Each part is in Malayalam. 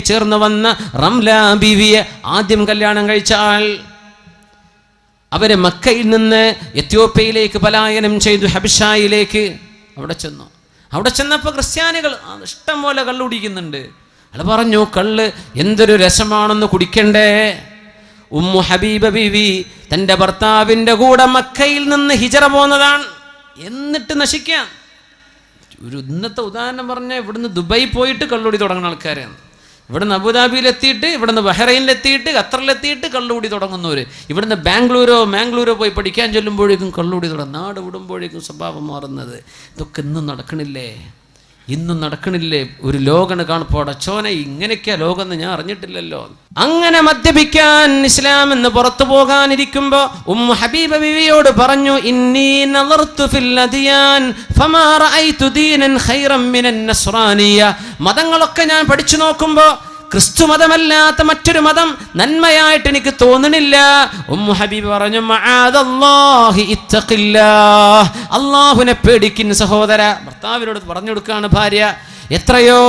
ചേർന്ന് വന്ന റംല ബീവിയെ ആദ്യം കല്യാണം കഴിച്ചാൽ അവര് മക്കയിൽ നിന്ന് എത്യോപ്യയിലേക്ക് പലായനം ചെയ്തു, ഹബിഷായിലേക്ക്. അവിടെ ചെന്നപ്പോൾ ക്രിസ്ത്യാനികൾ ഇഷ്ടം പോലെ കള്ള് കുടിക്കുന്നുണ്ട്. അയാൾ പറഞ്ഞു, കള്ള് എന്തൊരു രസമാണെന്ന് കുടിക്കണ്ടേ. ഉമ്മു ഹബീബ ബീവി തൻ്റെ ഭർത്താവിൻ്റെ കൂടെ മക്കയിൽ നിന്ന് ഹിജറ പോന്നതാണ്. എന്നിട്ട് നശിക്കാൻ ഒരു ഇന്നത്തെ ഉദാഹരണം പറഞ്ഞാൽ ഇവിടുന്ന് ദുബായി പോയിട്ട് കള്ളുകൂടി തുടങ്ങുന്ന ആൾക്കാരാണ്. ഇവിടുന്ന് അബുദാബിയിലെത്തിയിട്ട്, ഇവിടുന്ന് ബഹ്റൈനിലെത്തിയിട്ട്, ഖത്തറിലെത്തിയിട്ട് കള്ളുകൂടി തുടങ്ങുന്നവർ. ഇവിടുന്ന് മാംഗ്ലൂരോ പോയി പഠിക്കാൻ ചെല്ലുമ്പോഴേക്കും കള്ളുകൂടി തുടങ്ങും. നാട് വിടുമ്പോഴേക്കും സ്വഭാവം മാറുന്നത്. ഇതൊക്കെ ഇന്നും നടക്കണില്ലേ? ഒരു ലോകണ് കാണപ്പോൾ അടച്ചോനെ ഇങ്ങനെയൊക്കെയാ ലോകം എന്ന് ഞാൻ അറിഞ്ഞിട്ടില്ലല്ലോ. അങ്ങനെ മദ്യപിക്കാൻ ഇസ്ലാം എന്ന് പുറത്തു പോകാനിരിക്കുമ്പോ ഉമ്മു ഹബീബ ബിവിയോട് പറഞ്ഞു, ഇന്നി നളർതു ഫിൽ അദിയാൻ ഫമാ റഅയ്തു ദീനൻ ഖൈറൻ മിനൻ നസ്റാനിയ. മതങ്ങളൊക്കെ ഞാൻ പഠിച്ചു നോക്കുമ്പോ ക്രിസ്തു മതമല്ലാത്ത മറ്റൊരു മതം നന്മയായിട്ട് എനിക്ക് തോന്നണില്ല. ഉമ്മു ഹബീബ് പറഞ്ഞു, മഅദല്ലാഹി ഇത്തഖില്ലാഹ്, അല്ലാഹുവിനെ പേടിക്കിൻ സഹോദര. ഭർത്താവിനോട് പറഞ്ഞു കൊടുക്കുകയാണ് ഭാര്യ. എത്രയോ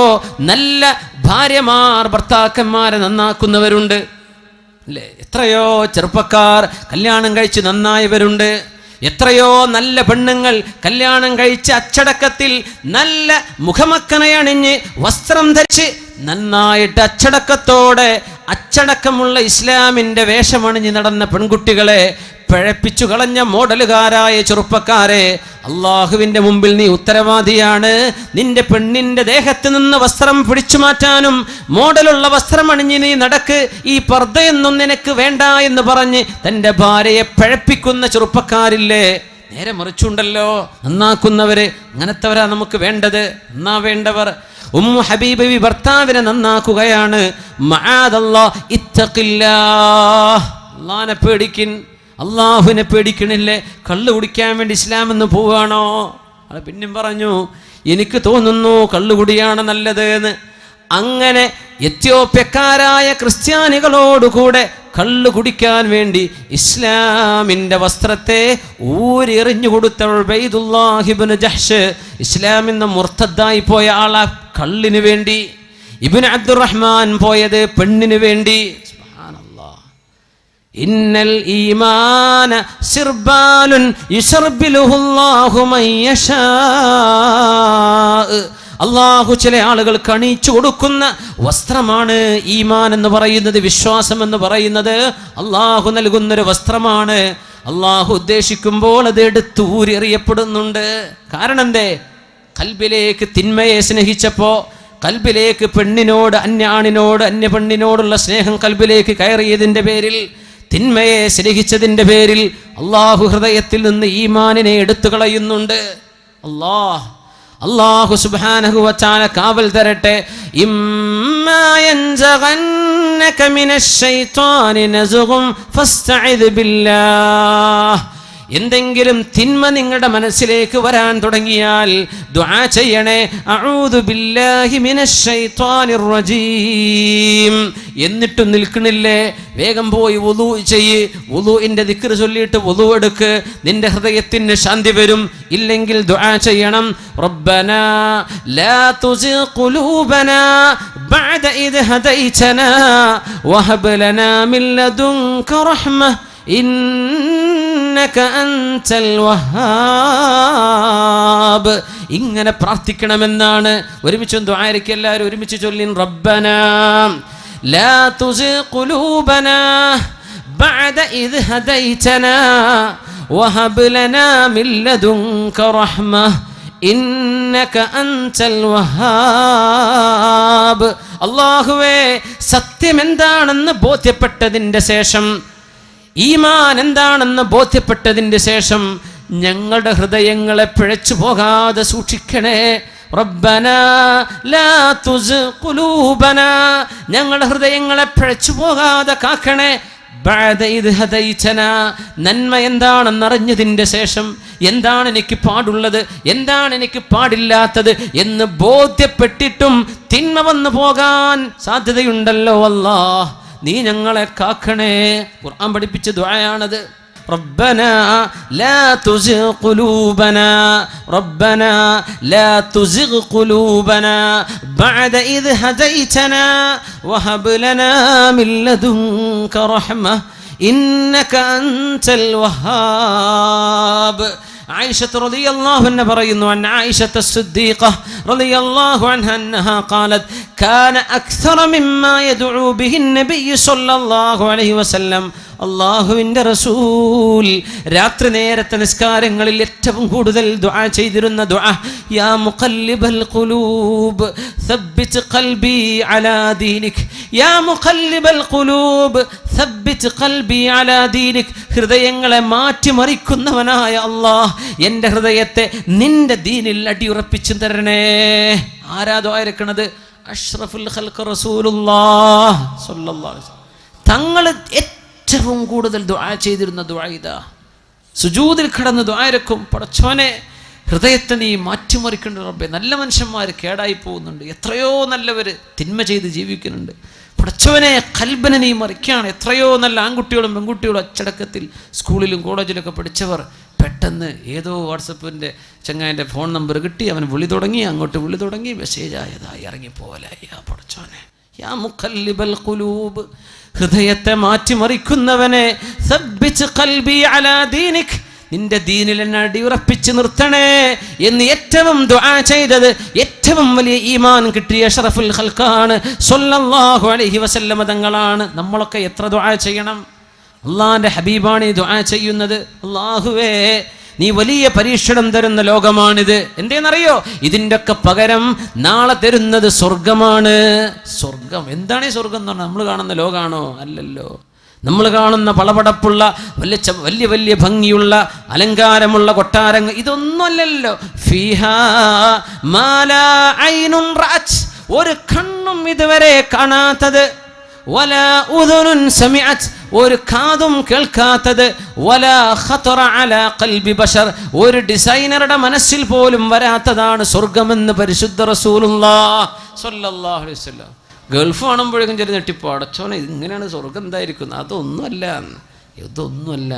നല്ല ഭാര്യമാർ ഭർത്താക്കന്മാരെ നന്നാക്കുന്നവരുണ്ട് അല്ലേ? എത്രയോ ചെറുപ്പക്കാർ കല്യാണം കഴിച്ച് നന്നായവരുണ്ട്. എത്രയോ നല്ല പെണ്ണുങ്ങൾ കല്യാണം കഴിച്ച് അച്ചടക്കത്തിൽ നല്ല മുഖമക്കനയണിഞ്ഞ് വസ്ത്രം ധരിച്ച് നന്നായിട്ട് അച്ചടക്കത്തോടെ അച്ചടക്കമുള്ള ഇസ്ലാമിൻ്റെ വേഷമണിഞ്ഞ് നടന്ന പെൺകുട്ടികളെ പിഴപ്പിച്ചു കളഞ്ഞ മോഡലുകാരായ ചെറുപ്പക്കാരെ, അള്ളാഹുവിൻ്റെ മുമ്പിൽ നീ ഉത്തരവാദിയാണ്. നിന്റെ പെണ്ണിൻ്റെ ദേഹത്ത് നിന്ന് വസ്ത്രം പിടിച്ചു മാറ്റാനും മോഡലുള്ള വസ്ത്രം അണിഞ്ഞ് നീ നടക്ക്, ഈ പർദ്ദയൊന്നും നിനക്ക് വേണ്ട എന്ന് പറഞ്ഞ് തൻ്റെ ഭാര്യയെ പിഴപ്പിക്കുന്ന ചെറുപ്പക്കാരില്ലേ? നേരെ മറിച്ചുണ്ടല്ലോ നന്നാക്കുന്നവര്. അങ്ങനത്തെവരാ നമുക്ക് വേണ്ടത്, നന്നാവേണ്ടവർ. ഉമ്മു ഹബീബ ഭർത്താവിനെ നന്നാക്കുകയാണ്. മഅദല്ലാഹ് ഇത്തഖില്ലാഹ്, അല്ലാഹുവിനെ പേടിക്കിൻ. അള്ളാഹുവിനെ പേടിക്കണില്ലേ? കള്ളു കുടിക്കാൻ വേണ്ടി ഇസ്ലാം എന്ന് പോവുകയാണോ? അത് പിന്നെയും പറഞ്ഞു, എനിക്ക് തോന്നുന്നു കള്ളുകുടിയാണ് നല്ലത് എന്ന്. അങ്ങനെ എത്യോപ്യക്കാരായ ക്രിസ്ത്യാനികളോടുകൂടെ കള്ളു കുടിക്കാൻ വേണ്ടി ഇസ്ലാമിൻ്റെ വസ്ത്രത്തെ ഊരെറിഞ്ഞു കൊടുത്ത ഉബൈദുല്ലാഹ് ഇബ്നു ജഹ്ഷ്, ഇസ്ലാമിൽ നിന്ന് മുർത്തദ്ദായി പോയ ആളാ കള്ളിന് വേണ്ടി. ഇബ്നു അബ്ദുറഹ്മാൻ പോയത് പെണ്ണിന് വേണ്ടി. ഇന്നൽ ഈമാന സിർബാലുൻ യുശർബിലുഹുല്ലാഹു മൻ യശാ. അള്ളാഹു ചില ആളുകൾ കണിച്ചു കൊടുക്കുന്ന വസ്ത്രമാണ് ഈമാൻ എന്ന് പറയുന്നത്, വിശ്വാസം എന്ന് പറയുന്നത് അള്ളാഹു നൽകുന്നൊരു വസ്ത്രമാണ്. അള്ളാഹു ഉദ്ദേശിക്കുമ്പോൾ അത് എടുത്ത് ഊരെറിയപ്പെടുന്നുണ്ട്. കാരണം എന്തേ? കൽബിലേക്ക് തിന്മയെ സ്നേഹിച്ചപ്പോൾ, കൽബിലേക്ക് പെണ്ണിനോട്, അന്യാണിനോട്, അന്യ പെണ്ണിനോടുള്ള സ്നേഹം കൽബിലേക്ക് കയറിയതിൻ്റെ പേരിൽ, തിന്മയെ സ്നേഹിച്ചതിൻ്റെ പേരിൽ അള്ളാഹു ഹൃദയത്തിൽ നിന്ന് ഈമാനിനെ എടുത്തു കളയുന്നുണ്ട്. അല്ലാഹു സുബ്ഹാനഹു വ തആല കാവൽ തരട്ടെ. ഇമ്മാ യൻസഗന്നക മിനശ് ശൈത്വാനി നസ്ഗും ഫസ്തഇദ് ബില്ലാഹ്. എന്തെങ്കിലും തിന്മ നിങ്ങളുടെ മനസ്സിലേക്ക് വരാൻ തുടങ്ങിയാൽ ദുആ ചെയ്യണേ, അഊദു ബില്ലാഹി മിനശ് ശൈത്വാനിർ റജീം. എന്നിട്ടും നിൽക്കണില്ലേ? വേഗം പോയി വുളൂ ചെയ്യ്. വുളൂഇന്റെ ദിക്ർ ചൊല്ലിയിട്ട് വുളൂ എടുക്ക്, നിന്റെ ഹൃദയത്തിന് ശാന്തി വരും. ഇല്ലെങ്കിൽ ദുആ ചെയ്യണം, റബ്ബനാ ലാ തുസിഗ് ഖുലൂബനാ ബഅദ ഇദ് ഹദൈതനാ വഹബ് ലനാ മിൻ ലദുൻക റഹ്മ ഇന്നക അൻതൽ വഹാബ്. ഇങ്ങനെ പ്രാർത്ഥിക്കണമെന്നാണ്. ഒരുമിച്ച് ദുആയിരക്ക് എല്ലാവരും ഒരുമിച്ച് ചൊല്ലിൻ, റബ്ബനാ ലാ തുസിഗ് ഖുലൂബനാ ബഅദ ഇദ് ഹദൈതനാ വഹബ് ലനാ മിൻ ലദുൻക റഹ്മ ഇന്നക അൻതൽ വഹാബ്. അല്ലാഹുവേ, സത്യം എന്താണെന്ന് ബോധ്യപ്പെട്ടതിൻ്റെ ശേഷം, ഈമാൻ എന്താണെന്ന് ബോധ്യപ്പെട്ടതിൻ്റെ ശേഷം ഞങ്ങളുടെ ഹൃദയങ്ങളെ പിഴച്ചു പോകാതെ സൂക്ഷിക്കണേ. റബ്ബനാ ലാ തുസിഗ് ഖുലൂബനാ, ഞങ്ങളുടെ ഹൃദയങ്ങളെ പിഴച്ചു പോകാതെ കാക്കണേ. ബഅദ ഇദ് ഹദൈതനാ, നന്മ എന്താണെന്നറിഞ്ഞതിൻ്റെ ശേഷം, എന്താണ് എനിക്ക് പാടുള്ളത്, എന്താണ് എനിക്ക് പാടില്ലാത്തത് എന്ന് ബോധ്യപ്പെട്ടിട്ടും തിന്മ വന്നു പോകാൻ സാധ്യതയുണ്ടല്ലോ. അല്ലാഹ്, നീ ഞങ്ങളെ കാക്കണേ. ഖുർആൻ പഠിപ്പിച്ച ദുആയാണത്. ربنا لا تزغ قلوبنا ربنا لا تزغ قلوبنا بعد إذ هديتنا وهب لنا من لدنك رحمة إنك أنت الوهاب. عائشة رضي الله عنها പറയുന്നു عن عائشة الصديقة رضي الله عنها أنها قالت كان أكثر مما يدعو به النبي صلى الله عليه وسلم. അള്ളാഹുവിൻ്റെ റസൂൽ രാത്രി നേരത്തെ നിസ്കാരങ്ങളിൽ ഏറ്റവും കൂടുതൽ ദുആ ചെയ്തിരുന്ന ദുആ യാ മുഖല്ലിബൽ ഖുലൂബ് സബ്ബിത് ഖൽബി അലാ ദീനിക് യാ മുഖല്ലിബൽ ഖുലൂബ് സബ്ബിത് ഖൽബി അലാ ദീനിക്. ഹൃദയങ്ങളെ മാറ്റിമറിക്കുന്നവനായ അല്ലാഹ് എൻ്റെ ഹൃദയത്തെ നിന്റെ ദീനിൽ അടിയുറപ്പിച്ചു തരണേ. ആരാ ദുആ ഇറക്കണത്? അഷ്റഫുൽ ഖൽഖ് റസൂലുള്ളാഹ് സ്വല്ലല്ലാഹു അലൈഹി വസല്ലം. തങ്ങൾ ഏറ്റവും കൂടുതൽ ദുആ ചെയ്തിരുന്ന ദുആ ഇതാ. സുജൂദിൽ കിടന്ന് ദുആ ഇറക്കും, പടച്ചോനെ ഹൃദയത്തെ നീ മാറ്റിമറിക്കേണ്ട റബ്ബേ. നല്ല മനുഷ്യന്മാർ കേടായി പോകുന്നുണ്ട്, എത്രയോ നല്ലവർ തിന്മ ചെയ്ത് ജീവിക്കുന്നുണ്ട്. പടച്ചവനെ ഖൽബിനെ നീ മറിക്കുകയാണ്. എത്രയോ നല്ല ആൺകുട്ടികളും പെൺകുട്ടികളും അച്ചടക്കത്തിൽ സ്കൂളിലും കോളേജിലൊക്കെ പഠിച്ചവർ പെട്ടെന്ന് ഏതോ വാട്സപ്പിൻ്റെ ചങ്ങാൻ്റെ ഫോൺ നമ്പർ കിട്ടി, അവൻ വിളി തുടങ്ങി, അങ്ങോട്ട് വിളി തുടങ്ങി, മെസ്സേജ് ആയതായി ഇറങ്ങിപ്പോലായി. യാ പടച്ചോനെ യാ മുഖല്ലിബൽ ഖുലൂബ്, ഹൃദയത്തെ മാറ്റിമറിക്കുന്നവനെ സബ്ബിത് ഖൽബി അലാ ദീനിക്, നിന്റെ ദീനിൽ എന്നെ അടിയുറപ്പിച്ച് നിർത്തണേ എന്ന് ഏറ്റവും ദുആ ചെയ്തത് ഏറ്റവും വലിയ ഈമാൻ കിട്ടിയ അഷ്റഫുൽ ഖൽഖാണ് സ്വല്ലല്ലാഹു അലൈഹി വസല്ലം തങ്ങളാണ്. നമ്മളൊക്കെ എത്ര ദുആ ചെയ്യണം? അള്ളാഹിൻ്റെ ഹബീബാണ് ഈ ദുആ ചെയ്യുന്നത്. അല്ലാഹുവേ നീ വലിയ പരീക്ഷണം തരുന്ന ലോകമാണിത്. എന്തേന്നറിയോ? ഇതിൻ്റെ ഒക്കെ പകരം നാളെ തരുന്നത് സ്വർഗമാണ്. സ്വർഗം എന്താണ്? ഈ സ്വർഗം എന്ന് പറഞ്ഞാൽ നമ്മൾ കാണുന്ന ലോകമാണോ? അല്ലല്ലോ. നമ്മൾ കാണുന്ന പളപടപ്പുള്ള വലിയ വലിയ ഭംഗിയുള്ള അലങ്കാരമുള്ള കൊട്ടാരങ്ങൾ ഇതൊന്നുമല്ലല്ലോ. ഫീഹാ മാ ലാ ഐനുൻ റഅത്, ഒരു കണ്ണും ഇതുവരെ കാണാത്തത്, വലാ ഉദുനുൻ സമിഅത്, ഒരു കാതും കേൾക്കാത്തത്, വലാ ഖതറ അലാ ഖൽബി ബശർ, ഒരു ഡിസൈനറുടെ മനസ്സിൽ പോലും വരാത്തതാണ് സ്വർഗമെന്ന് പരിശുദ്ധ റസൂലുള്ളാഹ് സ്വല്ലല്ലാഹു അലൈഹി വസല്ലം. ഗൾഫ് കാണുമ്പോഴേക്കും ചെറിയ നെട്ടിപ്പോ, അടച്ചോനെ ഇങ്ങനെയാണ് സ്വർഗം എന്തായിരിക്കും? അതൊന്നുമല്ല, ഇതൊന്നുമല്ല.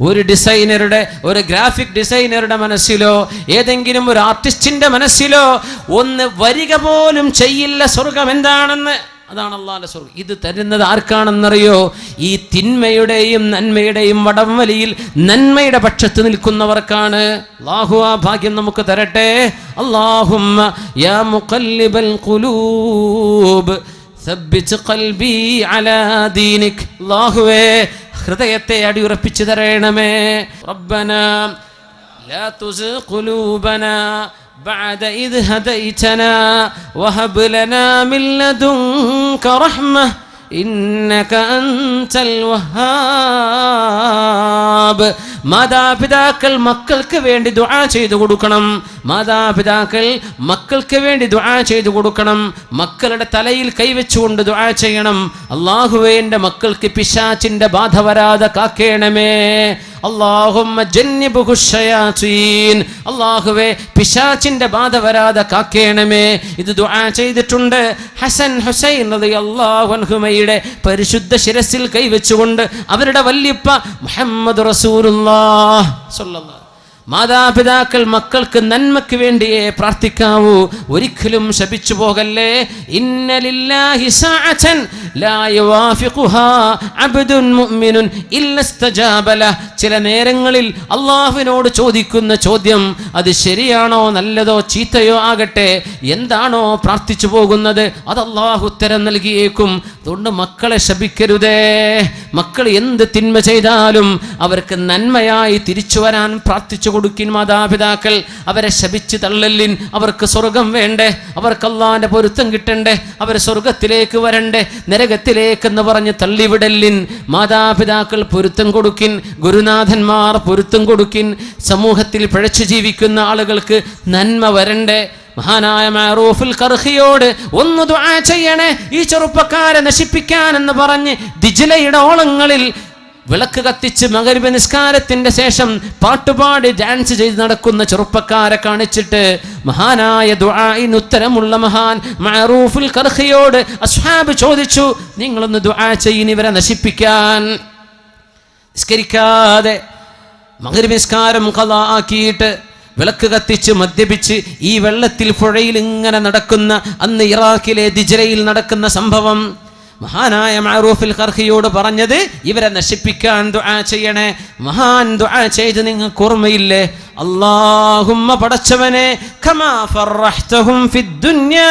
ഒരു ഡിസൈനറുടെ, ഒരു ഗ്രാഫിക് ഡിസൈനറുടെ മനസ്സിലോ ഏതെങ്കിലും ഒരു ആർട്ടിസ്റ്റിന്റെ മനസ്സിലോ ഒന്ന് വരിക പോലും ചെയ്യില്ല സ്വർഗം എന്താണെന്ന്. അതാണ് അള്ളാഹുവിന്റെ സ്വർഗം. ഇത് തരുന്നത് ആർക്കാണെന്നറിയോ? ഈ തിന്മയുടെയും നന്മയുടെയും വടംവലിയിൽ നന്മയുടെ പക്ഷത്ത് നിൽക്കുന്നവർക്കാണ്. അല്ലാഹു ആ ഭാഗ്യം നമുക്ക് തരട്ടെ. അല്ലാഹുമ്മ യാ മുഖല്ലിബൽ ഖുലൂബ് സബ്ബിത് ഖൽബി അലാ ദീനിക്. അല്ലാഹുവേ ഹൃദയത്തെ അടിയുറപ്പിച്ചു തരണമേ. റബ്ബനാ ലാ തുസിഗ് ഖുലൂബനാ بعد إذ هديتنا وهب لنا من لدنك رحمة إنك أنت الوهاب. മാതാപിതാക്കൾ മക്കൾക്ക് വേണ്ടി ദുആ ചെയ്തു കൊടുക്കണം. മാതാപിതാക്കൾ മക്കൾക്ക് വേണ്ടി ദുആ ചെയ്തു കൊടുക്കണം. മക്കളുടെ തലയിൽ കൈവച്ചുകൊണ്ട് ദുആ ചെയ്യണം. അല്ലാഹുവേ എൻ്റെ മക്കൾക്ക് പിശാചിന്റെ ബാധ വരാതെ കാക്കേണമേ. അല്ലാഹുമ്മ ജന്നിബ്ഹു ശയാതീൻ. അല്ലാഹുവേ പിശാചിന്റെ ബാധ വരാതെ കാക്കേണമേ. ഇത് ദുആ ചെയ്തിട്ടുണ്ട്. ഹസൻ ഹുസൈൻ റളിയല്ലാഹു അൻഹുമയുടെ പരിശുദ്ധ ശിരസിൽ കൈവച്ചുകൊണ്ട് അവരുടെ വല്യപ്പ മുഹമ്മദ് റസൂലുള്ളാഹ് സ്വല്ലല്ലാഹു. മാതാപിതാക്കൾ മക്കൾക്ക് നന്മയ്ക്ക് വേണ്ടിയേ പ്രാർത്ഥിക്കാവൂ, ഒരിക്കലും ശപിച്ചു പോകല്ലേ. ഇന്ന ലില്ലാഹി സഅതൻ ലാ യുവാഫിഖുഹാ അബ്ദുൻ മുഅ്മിനുൻ ഇല്ലാ ഇസ്തജാബ ലഹ്. ചില നേരങ്ങളിൽ അല്ലാഹുവിനോട് ചോദിക്കുന്ന ചോദ്യം അത് ശരിയാണോ നല്ലതോ ചീത്തയോ ആകട്ടെ, എന്താണോ പ്രാർത്ഥിച്ചു പോകുന്നത് അത് അല്ലാഹു ഉത്തരം നൽകിയേക്കും. അതുകൊണ്ട് മക്കളെ ശപിക്കരുതേ. മക്കൾ എന്ത് തിന്മ ചെയ്താലും അവർക്ക് നന്മയായി തിരിച്ചു വരാൻ പ്രാർത്ഥിച്ചു കൊടുക്കിൻ മാതാപിതാക്കൾ. അവരെ ശപിച്ച് തള്ളലിൻ. അവർക്ക് സ്വർഗം വേണ്ടേ? അവർക്ക് അല്ലാഹുവിന്റെ പൊരുത്തം കിട്ടണ്ടേ? അവർ സ്വർഗത്തിലേക്ക് വരണ്ടേ? നരകത്തിലേക്കെന്ന് പറഞ്ഞ് തള്ളിവിടലിൻ. മാതാപിതാക്കൾ പൊരുത്തം കൊടുക്കിൻ, ഗുരുനാഥന്മാർ പൊരുത്തം കൊടുക്കിൻ. സമൂഹത്തിൽ പിഴച്ചു ജീവിക്കുന്ന ആളുകൾക്ക് നന്മ വരണ്ടേ? മഹാനായ മഅറൂഫുൽ ഖർഖിയോട് ഒന്ന് ദുആ ചെയ്യണേ ഈ ചെറുപ്പക്കാരെ നശിപ്പിക്കാൻ എന്ന് പറഞ്ഞ് ദിജ്ലയുടെ ഓളങ്ങളിൽ വിളക്ക് കത്തിച്ച് മഗ്‌രിബ് നിസ്കാരത്തിന്റെ ശേഷം പാട്ടുപാടി ഡാൻസ് ചെയ്ത് നടക്കുന്ന ചെറുപ്പക്കാരെ കാണിച്ചിട്ട് മഹാനായ ദുആഇന് ഉത്തരമുള്ള മഹാൻ മഅറൂഫുൽ ഖർഖിയോട് അസ്ഹാബ് ചോദിച്ചു, നിങ്ങളൊന്ന് ദുആ ചെയ്യിൻ ഇവരെ നശിപ്പിക്കാൻ. നിസ്കരിക്കാതെ മഗ്‌രിബ് നിസ്കാരം ഖളാ ആക്കിയിട്ട് വിളക്ക് കത്തിച്ച് മദ്യപിച്ച് ഈ വെള്ളത്തിൽ പുഴയിൽ ഇങ്ങനെ നടക്കുന്ന, അന്ന് ഇറാഖിലെ ദിജ്റയിൽ നടക്കുന്ന സംഭവം മഹാനായ മഅറൂഫുൽ ഖർഖിയോട് പറഞ്ഞത്, ഇവരെ നശിപ്പിക്കാൻ ദുആ ചെയ്യണേ. മഹാൻ ദുആ ചെയ്ത് നിങ്ങൾക്ക് ഓർമ്മയില്ലേ? അല്ലാഹുമ്മ പടച്ചവനെ കമാ ഫർറഹ്തഹും ഫിദ്ദുനിയാ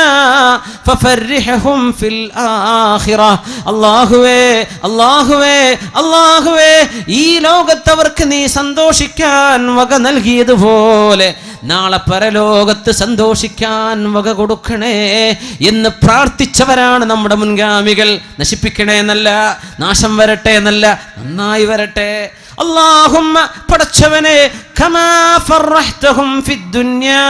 ഫഫർരിഹും ഫിൽ ആഖിറ. അല്ലാഹുവേ അല്ലാഹുവേ അല്ലാഹുവേ, ഈ ലോകത്തവർക്ക് നീ സന്തോഷിക്കാൻ വക നൽകിയതുപോലെ നാളെ പരലോകത്ത് സന്തോഷിക്കാൻ വക കൊടുക്കണേ എന്ന് പ്രാർത്ഥിച്ചവരാണ് നമ്മുടെ മുൻഗാമികൾ. നശിപ്പിക്കണേ എന്നല്ല, നാശം വരട്ടെ എന്നല്ല, നന്നായി വരട്ടെ. അല്ലാഹുമ്മ പടച്ചവനെ കമാ ഫർറഹ്തഹും ഫിദ്ദുനിയാ,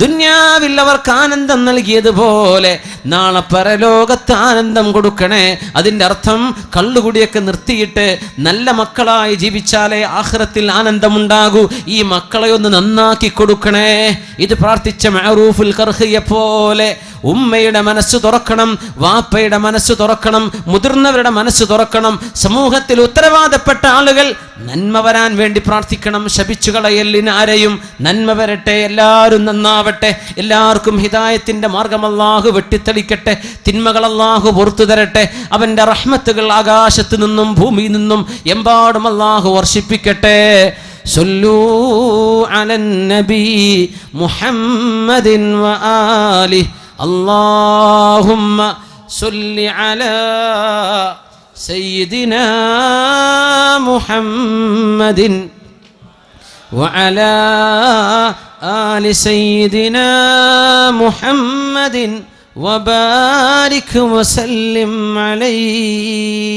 ദുനിയാവിൽ അവർക്ക് ആനന്ദം നൽകിയതുപോലെ നാളെ പരലോകത്ത് ആനന്ദം കൊടുക്കണേ. അതിൻ്റെ അർത്ഥം കള്ളുകുടിയൊക്കെ നിർത്തിയിട്ട് നല്ല മക്കളായി ജീവിച്ചാലേ ആഖിറത്തിൽ ആനന്ദമുണ്ടാകൂ. ഈ മക്കളെ ഒന്ന് നന്നാക്കി കൊടുക്കണേ. ഇത് പ്രാർത്ഥിച്ച മഅറൂഫുൽ ഖർഖിയെ പോലെ ഉമ്മയുടെ മനസ്സ് തുറക്കണം, വാപ്പയുടെ മനസ്സ് തുറക്കണം, മുതിർന്നവരുടെ മനസ്സ് തുറക്കണം. സമൂഹത്തിൽ ഉത്തരവാദപ്പെട്ട ആളുകൾ നന്മ വരാൻ വേണ്ടി പ്രാർത്ഥിക്കണം. ശപിച്ചു കളയലിന് ആരെയും, നന്മ വരട്ടെ, എല്ലാവരും നന്നാവട്ടെ, എല്ലാവർക്കും ഹിദായത്തിന്റെ മാർഗം അല്ലാഹു വെട്ടിത്തെളിക്കട്ടെ, തിന്മകൾ അല്ലാഹു പുറത്തു തരട്ടെ, അവന്റെ റഹ്മത്തുകൾ ആകാശത്ത് നിന്നും ഭൂമിയിൽ നിന്നും എമ്പാടും അല്ലാഹു വർഷിപ്പിക്കട്ടെ. സല്ലൂ അലൻ നബി മുഹമ്മദിൻ വആലിഹി اللهم صل على سيدنا محمد وعلى آل سيدنا محمد وبارك وسلم عليه.